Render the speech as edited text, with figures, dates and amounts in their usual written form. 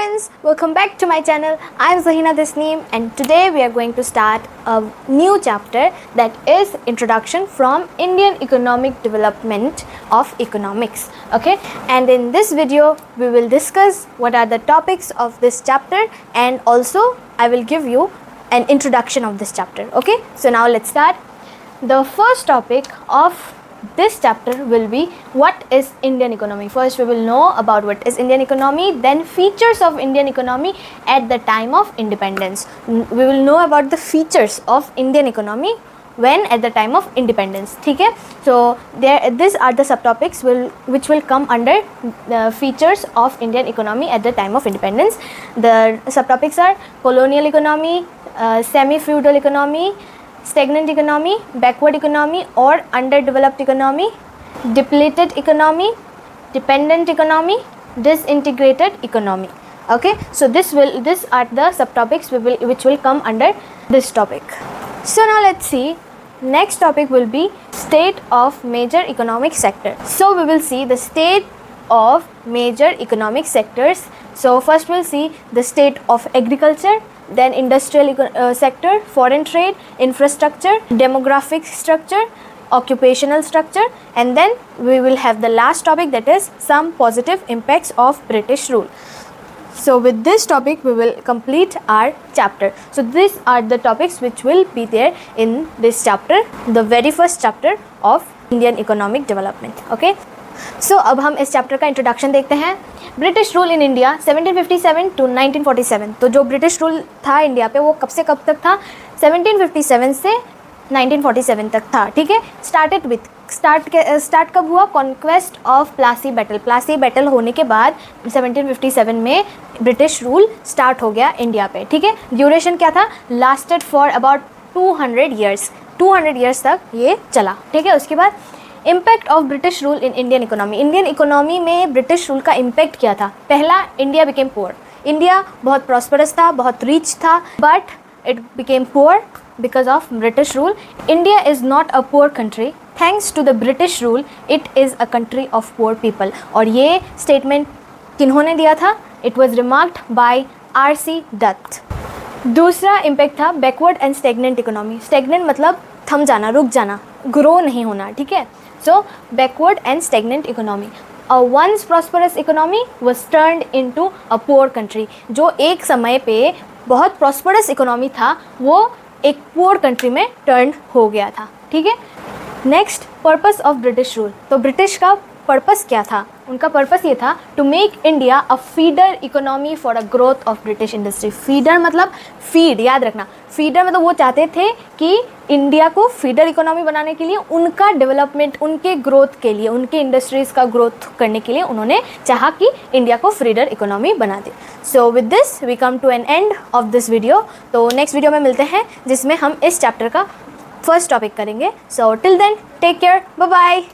friends, welcome back to my channel. I am Zahina Desneem and today we are going to start a new chapter that is Introduction from Indian Economic Development of Economics. Okay, and in this video we will discuss what are the topics of this chapter and also I will give you an introduction of this chapter. Okay, so now let's start. The first topic of this chapter will be what is Indian economy. First we will know about what is Indian economy, then features of Indian economy at the time of independence. We will know about the features of Indian economy when at the time of independence. ठीक है, so these are the subtopics which will come under the features of Indian economy at the time of independence. The subtopics are colonial economy, semi-feudal economy, stagnant economy, backward economy or underdeveloped economy, depleted economy, dependent economy, disintegrated economy. Okay, so these are the subtopics which will come under this topic. So now let's see. Next topic will be state of major economic sector. So we will see the state of major economic sectors. So first we'll see the state of agriculture, then industrial sector, foreign trade, infrastructure, demographic structure, occupational structure, and then we will have the last topic, that is some positive impacts of British rule. So with this topic we will complete our chapter. So these are the topics which will be there in this chapter, the very first chapter of Indian economic development. Okay, so अब हम इस chapter का introduction देखते हैं. British rule in India 1757 to 1947. तो जो British rule था India पे वो कब से कब तक था? 1757 से 1947 तक था. ठीक है, स्टार्ट कब हुआ? Conquest of Plassey battle. Plassey battle होने के बाद 1757 में ब्रिटिश रूल स्टार्ट हो गया इंडिया पे. ठीक है, ड्यूरेशन क्या था? Lasted for about 200 years. 200 years तक ये चला. ठीक है, उसके बाद impact of British rule in Indian economy. Indian economy में ब्रिटिश रूल का इम्पैक्ट क्या था? पहला, इंडिया बिकेम पुअर. इंडिया बहुत प्रॉस्परस था, बहुत रिच था, but it became poor because of British rule. India is not a poor country. Thanks to the British rule, it is a country of poor people. और ये statement किन्होंने दिया था? It was remarked by R.C. Dutt. दूसरा impact था backward and stagnant economy. Stagnant मतलब थम जाना, रुक जाना, grow नहीं होना. ठीक है, so backward and stagnant economy. A once prosperous economy was turned into a poor country. जो एक समय पे बहुत prosperous economy था वो एक पुअर कंट्री में टर्न हो गया था. ठीक है, next, purpose of British rule. तो ब्रिटिश का पर्पस क्या था? उनका पर्पस ये था to make India a feeder economy for a growth of British industry. Feeder मतलब फीड, याद रखना. फीडर मतलब वो चाहते थे कि इंडिया को फीडर इकोनॉमी बनाने के लिए, उनका डेवलपमेंट, उनके ग्रोथ के लिए, उनके इंडस्ट्रीज़ का ग्रोथ करने के लिए उन्होंने चाहा कि इंडिया को फीडर इकोनॉमी बना दे. So with this we come to an end of this video. तो नेक्स्ट वीडियो में मिलते हैं जिसमें हम इस चैप्टर का फर्स्ट टॉपिक करेंगे. So till then take care, bye bye.